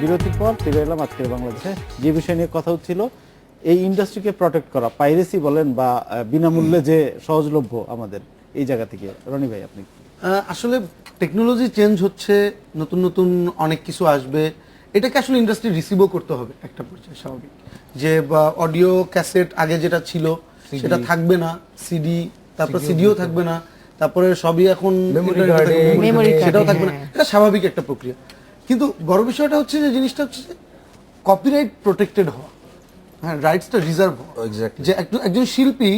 বিরতির পর ফিরে এলাম আজকের বাংলাদেশে। যে বিষয় নিয়ে কথা হচ্ছিল, এই ইন্ডাস্ট্রিকে প্রোটেক্ট করা, পাইরেসি বলেন বা বিনামূল্যে যে সহজলভ্য আমাদের, এই জায়গা থেকে রনি ভাই আপনি। আসলে টেকনোলজি চেঞ্জ হচ্ছে, নতুন নতুন অনেক কিছু আসবে, এটাকে আসলে ইন্ডাস্ট্রি রিসিভও করতে হবে একটা পর্যায়ে, স্বাভাবিক। যে অডিও ক্যাসেট আগে যেটা ছিল সেটা থাকবে না, সিডি, তারপর সিডিও থাকবে না, তারপরে সবই এখন সেটাও থাকবে না, এটা স্বাভাবিক একটা প্রক্রিয়া। কিন্তু বড় বিষয়টা হচ্ছে যে জিনিসটা হচ্ছে কপিরাইট প্রোটেক্টেড হওয়া, হ্যাঁ, রাইটসটা রিজার্ভ হওয়া, যে একজন শিল্পী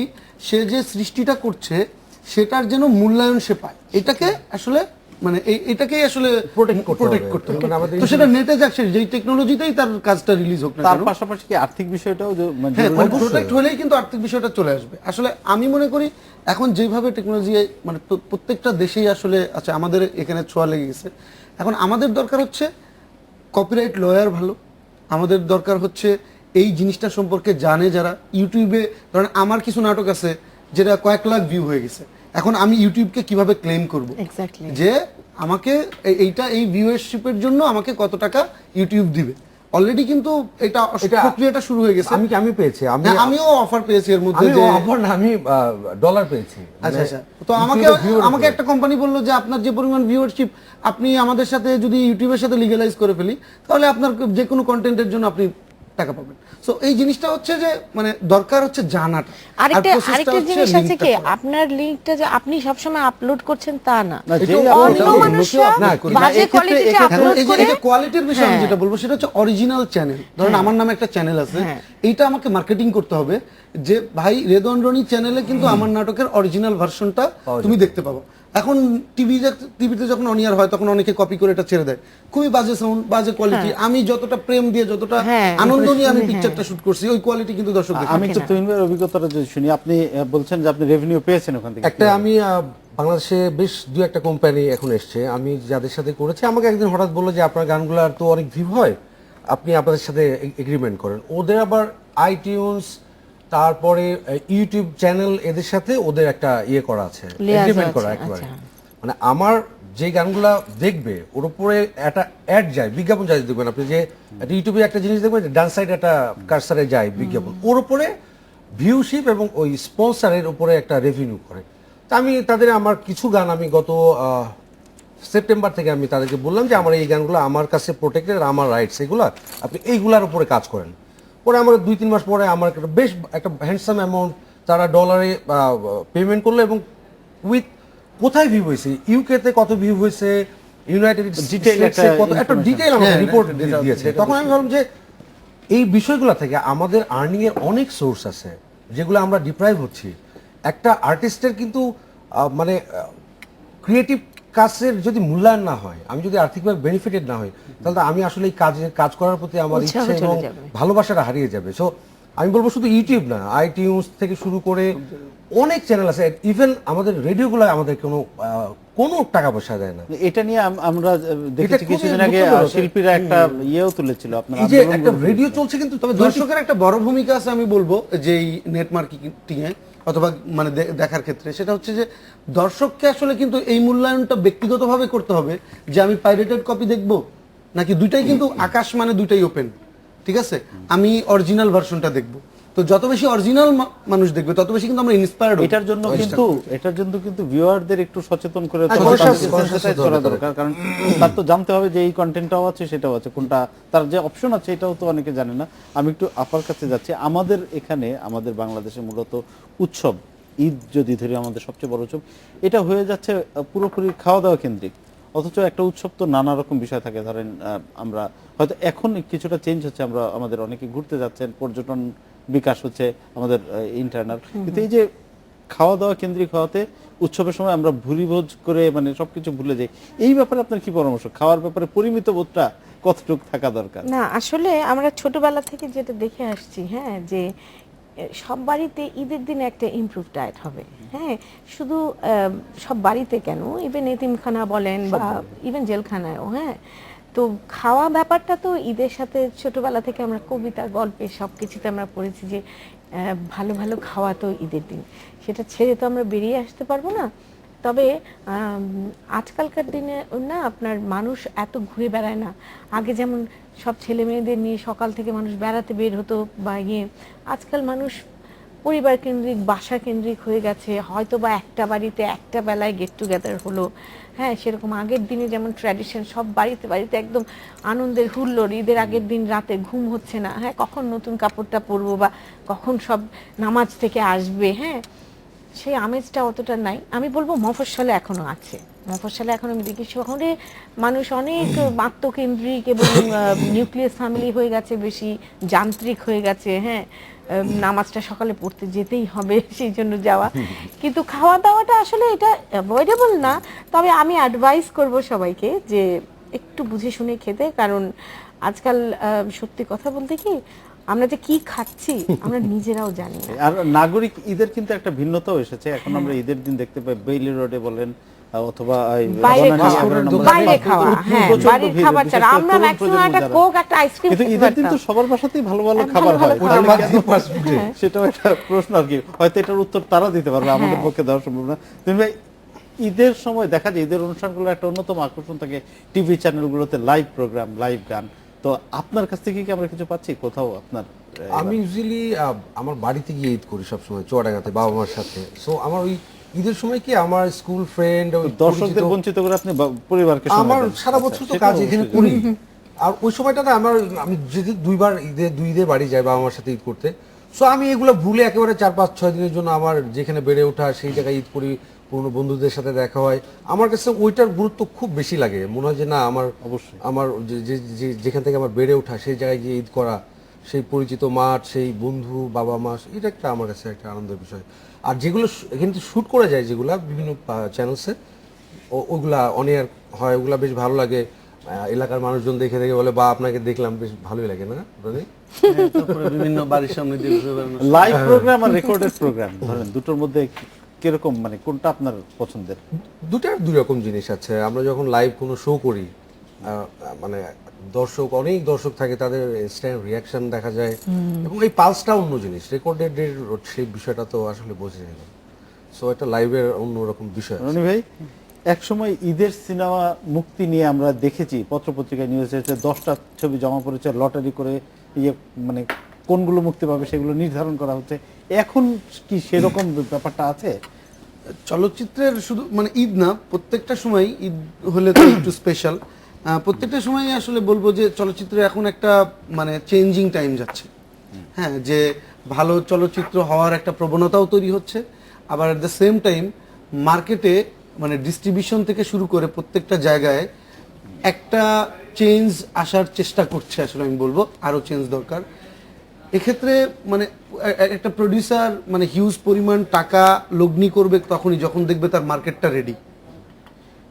সে যে সৃষ্টিটা করছে সেটার যেন মূল্যায়ন সে পায়, এটাকে আসলে মানে এটাকেই আসলে প্রোটেক্ট করতে হবে। তো সেটা নেটে যাক, যেই টেকনোলজিতেই তার কাজটা রিলিজ হোক না, তার পাশাপাশি কি আর্থিক বিষয়টাও প্রোটেক্ট হলেই কিন্তু আর্থিক বিষয়টা চলে আসবে। আসলে আমি মনে করি এখন যেভাবে টেকনোলজি মানে প্রত্যেকটা দেশেই আসলে আছে, আমাদের এখানে ছোঁয়া লেগে গেছে। এখন আমাদের দরকার হচ্ছে কপিরাইট লয়ার ভালো, আমাদের দরকার হচ্ছে এই জিনিসটা সম্পর্কে জানে যারা। ইউটিউবে ধরেন আমার কিছু নাটক আছে যেটা কয়েক লাখ ভিউ হয়ে গেছে, এখন আমি ইউটিউবকে কিভাবে ক্লেম করব যে আমাকে এইটা এই ভিউয়ারশিপের জন্য আমাকে কত টাকা ইউটিউব দিবে। অলরেডি কিন্তু এটা প্রক্রিয়াটা শুরু হয়ে গেছে। আমি পেয়েছি, আমিও অফার পেয়েছি এর মধ্যে, যে অফার না, আমি ডলার পেয়েছি। আচ্ছা আচ্ছা, তো আমাকে একটা কোম্পানি বললো যে আপনার যে পরিমাণ ভিউয়ারশিপ, আপনি আমাদের সাথে যদি ইউটিউবের সাথে লিগ্যালাইজ করে ফেলি তাহলে আপনার যে কোনো কন্টেন্টের জন্য আপনি টাকা পাবেন। সো এই জিনিসটা হচ্ছে যে মানে দরকার হচ্ছে জানাটা। আরেকটা জিনিস আছে কি, আপনার লিংকটা যে আপনি সবসময় আপলোড করছেন তা না, বাজে কোয়ালিটিতে আপলোড করে। এই যে কোয়ালিটির বিষয় আমি যেটা বলবো সেটা হচ্ছে অরিজিনাল চ্যানেল। ধরেন আমার নামে একটা চ্যানেল আছে, এইটা আমাকে মার্কেটিং করতে হবে যে ভাই রেদওয়ান রনি চ্যানেলে কিন্তু আমার নাটকের অরিজিনাল ভার্সনটা তুমি দেখতে পাবো। এখন টিভিতে যখন অনিয়ার হয় তখন অনেকে কপি করে এটা ছেড়ে দেয়, খুবই বাজে সাউন্ড, বাজে কোয়ালিটি। আমি যতটা প্রেম দিয়ে, যতটা আনন্দ নিয়ে আমি পিকচারটা শুট করছি, ওই কোয়ালিটি কিন্তু দর্শক দেখে। আমি তো তুহিন ভাইয়ের অভিজ্ঞতাটা যদি শুনি, আপনি বলছেন যে আপনি রেভিনিউ পেয়েছেন ওখান থেকে। একটা আমি বাংলাদেশে বেশ দু একটা কোম্পানি এখন এসছে, আমি যাদের সাথে করেছি, আমাকে একদিন হঠাৎ বললো যে আপনার গানগুলোর তো অনেক ভিউ হয়, আপনি আপনাদের সাথে এগ্রিমেন্ট করেন। ওদের আবার আইটিউনস, তারপরে ইউটিউব চ্যানেল, এদের সাথে ওদের একটা ইয়ে করা আছে, এগ্রিমেন্ট করা একেবারে। মানে আমার যে গানগুলা দেখবে ওর উপরে একটা অ্যাড যায়, বিজ্ঞাপন যায়। দেখবেন আপনি যে ইউটিউবে একটা জিনিস দেখবেন, ডান সাইডে একটা কারসারে যায় বিজ্ঞাপন, ওর উপরে ভিউশিপ এবং ওই স্পন্সরের উপরে একটা রেভিনিউ করে। তা আমি তাদের, আমার কিছু গান আমি গত সেপ্টেম্বর থেকে আমি তাদেরকে বললাম যে আমার এই গানগুলো আমার কাছে প্রোটেক্টেড, আমার রাইটস এগুলা, আপনি এইগুলার উপরে কাজ করেন। পরে আমার 2-3 মাস পরে আমার বেশ একটা হ্যান্ডসাম অ্যামাউন্ট তারা ডলারে পেমেন্ট করলো, এবং উইথ কোথায় ভিউ হয়েছে, ইউকেতে কত ভিউ হয়েছে, ইউনাইটেড স্টেটসে কত, একটা ডিটেইল আমাকে রিপোর্ট দিয়েছে। তখন আমি ভাবলাম যে এই বিষয়গুলো থেকে আমাদের আর্নিং এর অনেক সোর্স আছে যেগুলো আমরা ডিপ্রাইভ হচ্ছি। একটা আর্টিস্টের কিন্তু মানে ক্রিয়েটিভ কাজের যদি মূল্যায়ন না হয়, আমি যদি আর্থিকভাবে বেনিফিটেড না হই, তাহলে আমি আসলে এই কাজ করার প্রতি আমার ইচ্ছে এবং ভালোবাসাটা হারিয়ে যাবে। সো আমি বলবো শুধু ইউটিউব না, আইটিউনস থেকে শুরু করে অনেক চ্যানেল আছে, ইভেন আমাদের রেডিওগুলো আমাদের কোনো টাকা পয়সা দেয় না। এটা নিয়ে আমরা দেখেছি কিছুদিন আগে শিল্পীরা একটা ইয়েও তুলেছিল, আপনার এই যে একটা রেডিও চলছে, কিন্তু তবে দর্শকের একটা বড় ভূমিকা আছে আমি বলবো, যে এই নেট মার্কেটিং এ অথবা মানে দেখার ক্ষেত্রে, সেটা হচ্ছে যে দর্শককে আসলে কিন্তু এই মূল্যায়নটা ব্যক্তিগতভাবে করতে হবে যে আমি পাইরেটেড কপি দেখবো নাকি দুইটাই, কিন্তু আকাশ মানে দুইটাই ওপেন, ঠিক আছে, আমি অরিজিনাল ভার্সনটা দেখবো। তো যত বেশি অরিজিনাল মানুষ দেখবে তত বেশি কিন্তু আমরা ইন্সপায়ার্ড। এটার জন্য কিন্তু ভিউয়ারদের একটু সচেতন করে চলা দরকার, কারণ তার তো জানতে হবে যে এই কন্টেন্টটাও আছে, সেটাও আছে, কোনটা তার যে অপশন আছে এটাও তো অনেকে জানে না। আমি একটু আপার কাছে যাচ্ছি। আমাদের এখানে, আমাদের বাংলাদেশে মূলত উৎসব, ঈদ যদি ধরি আমাদের সবচেয়ে বড় উৎসব, এটা হয়ে যাচ্ছে পুরোপুরি খাওয়া দাওয়া কেন্দ্রিক। অথচ একটা উৎসব তো নানা রকম বিষয় থাকে। ধরেন আমরা হয়তো এখন কিছুটা চেঞ্জ হচ্ছে, আমাদের অনেকে ঘুরতে যাচ্ছেন, পর্যটন বিকাশ হচ্ছে আমাদের ইন্টারনাল, কিন্তু এই যে খাওয়া দাওয়া কেন্দ্রিক হওয়াতে উৎসবের সময় আমরা ভুরিভোজ করে মানে সবকিছু ভুলে যাই। এই ব্যাপারে আপনার কি পরামর্শ? খাওয়ার ব্যাপারে পরিমিত বোধটা কতটুকু থাকা দরকার? না, আসলে আমরা ছোটবেলা থেকে যেটা দেখে আসছি, হ্যাঁ, যে সব বাড়িতে ঈদের দিন একটা ইমপ্রুভ ডায়েট হবে। হ্যাঁ, শুধু সব বাড়িতে কেন, ইভেন এতিমখানা বলেন বা ইভেন জেলখানায়ও। হ্যাঁ, তো খাওয়া ব্যাপারটা তো ঈদের সাথে ছোটবেলা থেকে আমরা কবিতা, গল্পে সব কিছুতে আমরা পড়েছি যে ভালো ভালো খাওয়া তো ঈদের দিন, সেটা ছেড়ে তো আমরা বেরিয়ে আসতে পারবো না। তবে আজকালকার দিনে না আপনার মানুষ এত ঘুরে বেড়ায় না। আগে যেমন সব ছেলে মেয়েদের নিয়ে সকাল থেকে মানুষ বেড়াতে বের হতো বা আজকাল মানুষ পরিবার কেন্দ্রিক, বাসা কেন্দ্রিক হয়ে গেছে। হয়তো বা একটা বাড়িতে একটা বেলায় গেট টুগেদার হলো, হ্যাঁ, সেরকম আগের দিনে যেমন ট্র্যাডিশন, সব বাড়িতে বাড়িতে একদম আনন্দের হুল্লোড়। ঈদের আগের দিন রাতে ঘুম হচ্ছে না, হ্যাঁ, কখন নতুন কাপড়টা পরবো বা কখন সব নামাজ থেকে আসবে, হ্যাঁ, সেই আমেজটা অতটা নাই। আমি বলবো মফস্বলে এখনো আছে, মফস্বলে এখনো আমি দেখি শহরে মানুষ অনেক আত্মকেন্দ্রিক এবং নিউক্লিয়াস ফ্যামিলি হয়ে গেছে, বেশি যান্ত্রিক হয়ে গেছে, হ্যাঁ, নামাজটা সকালে পড়তে যেতেই হবে সেই জন্য যাওয়া। কিন্তু খাওয়া দাওয়াটা আসলে এটা অ্যাভয়েডেবল না, তবে আমি অ্যাডভাইস করব সবাইকে যে একটু বুঝে শুনে খেতে, কারণ আজকাল সত্যি কথা বলতে কি আমরা যে কি খাচ্ছি আমরা নিজেরাও জানি না। আর নাগরিক ঈদের কিন্তু একটা ভিন্নতাও এসেছে। এখন আমরা ঈদের দিন দেখতে পাই বেইলি রোডে বলেন অথবা বাইরে খাওয়া, হ্যাঁ, বাড়ির খাবার ছাড়া আমরা ম্যাক্সিমাম একটা কোক, একটা আইসক্রিম কিন্তু ঈদের দিন তো সবার বাসাতেই ভালো ভালো খাবার হয়, সেটাও একটা প্রশ্ন আর কি। হয়তো এটার উত্তর তারা দিতে পারবে, আমাদের পক্ষে দেওয়া সম্ভব না। তুমি ভাই, ঈদের সময় দেখা যায় ঈদের অনুষ্ঠানগুলো একটা অন্যতম আকর্ষণ থাকে টিভি চ্যানেলগুলোতে লাইভ প্রোগ্রাম, লাইভ গান। তো আপনার কাছ থেকে কি আমরা কিছু পাচ্ছি কোথাও আপনার? আমি ইউজুয়ালি আমার বাড়িতে গিয়ে ঈদ করি সবসময়, চুয়াডাঙ্গাতে বাবা মার সাথে। সো আমার ওই ঈদের সময় কি আমার স্কুল ফ্রেন্ড, দর্শকদের বঞ্চিত করে আপনি পরিবারকে সময় আমার দেন। সারা বছর তো সেটাও কাজ এখানে অবশ্যই। করি। আর ওই সময়টাতে আমি যদি দুই ঈদে বাড়ি যাই বাবা মার সাথে ঈদ করতে, সো আমি এগুলো ভুলে একেবারে 4-5-6 দিনের জন্য আমার যেখানে বেড়ে ওঠা সেই জায়গায় ঈদ করি, পুরনো বন্ধুদের সাথে দেখা হয়। আমার কাছে ওইটার গুরুত্ব খুব বেশি লাগে। মনে হয় যে না, আমার যেখান থেকে আমার বেড়ে ওঠা সেই জায়গায় গিয়ে ঈদ করা, সেই পরিচিত মাঠ, সেই বন্ধু, বাবা মা, এটা একটা আমার কাছে একটা আনন্দের বিষয়। আর যেগুলো এখানে শুট করা যায়, যেগুলা বিভিন্ন চ্যানেলসে, ওগুলা অন এয়ার হয়, ওগুলা বেশ ভালো লাগে। এলাকার মানুষজন দেখে বলে বা আপনাকে দেখলাম, বেশ ভালোই লাগে না? তারপরে বিভিন্ন বাড়ির সামনে দিয়ে ঘুরে বেড়ানো। লাইভ প্রোগ্রাম আর রেকর্ডেড প্রোগ্রাম, ধরেন দুটোর মধ্যে কিরকম, মানে কোনটা আপনার পছন্দের? দুটার দুই রকম জিনিস আছে। আমরা যখন লাইভ কোনো শো করি, মানে অনেক দর্শক থাকে, তাদের ইনস্ট্যান্ট রিয়াকশন দেখা যায়, এবং এই পালসটা অন্য জিনিস। রেকর্ডেড সেই বিষয়টা তো আসলে বোঝা যায় না। সো এটা লাইভের অন্যরকম বিষয়। রনি ভাই, এক সময় ঈদের সিনেমা মুক্তি নিয়ে আমরা দেখেছি পত্রপত্রিকায় নিউজ এসেছে, 10টা ছবি জমা পড়েছে, লটারি করে মানে কোনগুলো মুক্তি পাবে সেগুলো নির্ধারণ করা হচ্ছে। এখন কি সেরকম ব্যাপারটা আছে? চলচ্চিত্রের শুধু মানে ঈদ না, প্রত্যেকটা সময় ঈদ হলে তো একটু স্পেশাল। প্রত্যেকটা সময় আসলে বলবো যে চলচ্চিত্রে এখন একটা মানে চেঞ্জিং টাইম যাচ্ছে, হ্যাঁ, যে ভালো চলচ্চিত্র হওয়ার একটা প্রবণতাও তৈরি হচ্ছে। আবার অ্যাট দ্য সেম টাইম মার্কেটে মানে ডিস্ট্রিবিউশন থেকে শুরু করে প্রত্যেকটা জায়গায় একটা চেঞ্জ আসার চেষ্টা করছে। আসলে আমি বলবো আরো চেঞ্জ দরকার এক্ষেত্রে। মানে একটা প্রডিউসার মানে হিউজ পরিমাণ টাকা লগ্নি করবে তখনই যখন দেখবে তার মার্কেটটা রেডি।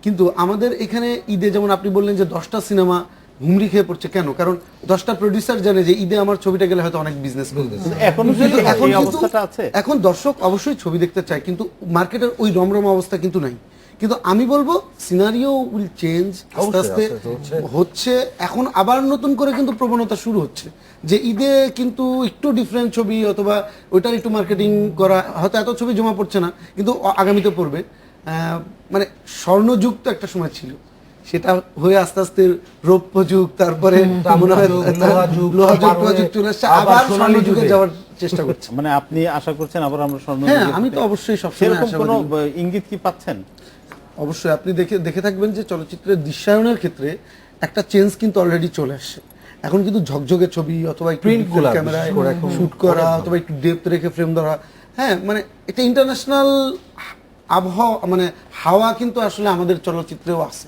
কিন্তু আমাদের এখানে ঈদে যেমন আপনি বললেন যে 10টা সিনেমা হুমড়ি খেয়ে পড়ছে, কেন? কারণ 10টা প্রডিউসার জানে যে ঈদে আমার ছবিটা গেলে হয়তো অনেক বিজনেস করতেছে। এখন দর্শক অবশ্যই ছবি দেখতে চায়, কিন্তু মার্কেটের ওই রমরমা অবস্থা কিন্তু নাই। কিন্তু আমি বলবো সিনারিও উইল চেঞ্জ, আস্তে আস্তে হচ্ছে। এখন আবার নতুন করে কিন্তু প্রবণতা শুরু হচ্ছে যে ঈদে কিন্তু একটু ডিফারেন্ট ছবি অথবা ওইটার একটু মার্কেটিং করা, হয়তো এত ছবি জমা পড়ছে না কিন্তু আগামীতে পড়বে। মানে স্বর্ণযুগ তো একটা সময় ছিল, সেটা হয়ে আস্তে আস্তে রৌপ্য যুগ, তারপরে লোহাযুগ চলে আসছে, আবার স্বর্ণযুগে যাওয়ার চেষ্টা করছে। মানে আপনি আশা করছেন আবার আমরা স্বর্ণ? হ্যাঁ, আমি তো অবশ্যই সবসময় কোনো ইঙ্গিত কি পাচ্ছেন? অবশ্যই আপনি দেখে থাকবেন যে চলচ্চিত্রের দৃশ্যায়নের ক্ষেত্রে একটা চেঞ্জ কিন্তু অলরেডি চলে আসছে। এখন কিন্তু ঝকঝকে ছবি অথবা প্রিন্ট ক্যামেরায় শুট করা অথবা একটু ডেপথ রেখে ফ্রেম ধরা, হ্যাঁ, মানে এটা ইন্টারন্যাশনাল আবহাওয়া মানে হাওয়া কিন্তু আসলে আমাদের চলচ্চিত্রেও আছে।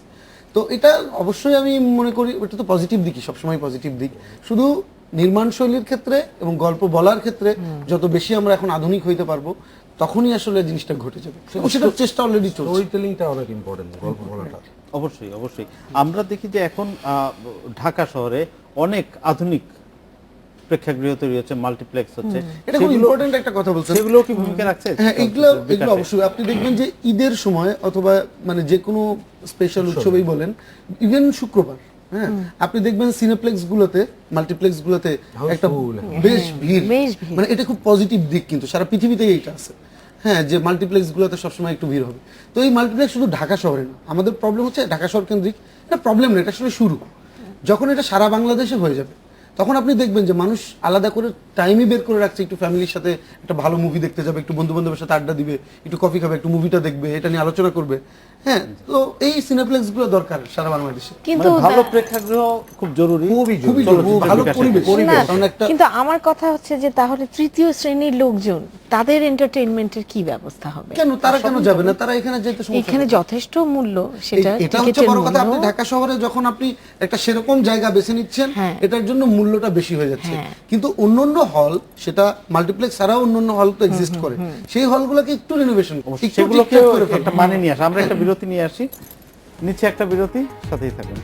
তো এটা অবশ্যই আমি মনে করি এটা তো পজিটিভ দিকই, সবসময় পজিটিভ দিক। শুধু নির্মাণ শৈলীর ক্ষেত্রে এবং গল্প বলার ক্ষেত্রে যত বেশি আমরা এখন আধুনিক হইতে পারবো তখনই আসলে জিনিসটা ঘটে যাবে। সেটার চেষ্টা অলরেডি চলছে। স্টোরি টেলিংটা অনেক ইম্পর্টেন্ট, গল্প বলাটা। অবশ্যই অবশ্যই। আমরা দেখি যে এখন ঢাকা শহরে অনেক আধুনিক প্রেক্ষাগৃহ তৈরি হচ্ছে, মাল্টিপ্লেক্স হচ্ছে। এটা খুব ইম্পর্টেন্ট একটা কথা বলছেন। সেগুলো কি ভূমিকা রাখছে? হ্যাঁ, এগুলো অবশ্যই। আপনি দেখবেন যে ঈদের সময় অথবা মানে যে কোনো স্পেশাল উৎসবেই বলেন, ইভেন শুক্রবার, হ্যাঁ, আপনি দেখবেন সিনেপ্লেক্স গুলোতে, মাল্টিপ্লেক্স গুলোতে একটা বেশ ভিড়। মানে এটা খুব পজিটিভ দিক, কিন্তু সারা পৃথিবীতেই এটা আছে। হ্যাঁ, যে মাল্টিপ্লেক্স গুলোতে সবসময় একটু ভিড় হবে। তো এই মাল্টিপ্লেক্স শুধু ঢাকা শহরে না, আমাদের প্রবলেম হচ্ছে ঢাকা শহর কেন্দ্রিক, এটা প্রবলেম না, এটা আসলে শুরু। যখন এটা সারা বাংলাদেশে হয়ে যাবে তখন আপনি দেখবেন যে মানুষ আলাদা করে টাইমই বের করে রাখছে, একটু ফ্যামিলির সাথে একটা ভালো মুভি দেখতে যাবে, একটু বন্ধু বান্ধবের সাথে আড্ডা দিবে, একটু কফি খাবে, একটু মুভিটা দেখবে, এটা নিয়ে আলোচনা করবে। হ্যাঁ, তো এই সিনেপ্লেক্স গুলো দরকার সারা বাংলাদেশে। কিন্তু মানে ভালো প্রেক্ষাগৃহ খুব জরুরি, খুবই চলচ্চিত্র ভালো বিকাশে। পরিবেশ। না, কারণ একটা কিন্তু আমার কথা হচ্ছে যে তাহলে তৃতীয় শ্রেণীর লোকজন তাদের এন্টারটেইনমেন্টের কি ব্যবস্থা হবে? কেন তারা কেন যাবে না? তারা এখানে যেতে সমস্যা এখানে কোথায়? যথেষ্ট মূল্য, সেটা এটা হচ্ছে টিকিটের বড় কথা। আপনি মূল্য। ঢাকা শহরে যখন আপনি একটা সেরকম জায়গা বেছে নিচ্ছেন, হ্যাঁ। এটার জন্য মূল্যটা বেশি হয়ে যাচ্ছে। হ্যাঁ। কিন্তু অন্যান্য হল, সেটা মাল্টিপ্লেক্স ছাড়াও অন্যান্য হল তো এক্সিস্ট করে, সেই হলগুলোকে একটু রিনোভেশন সেগুলোকে একটা মানে নিয়ে আসে। আমরা একটা বিরতি নিয়ে আসি, নিচে একটা বিরতি, সাথেই থাকুন।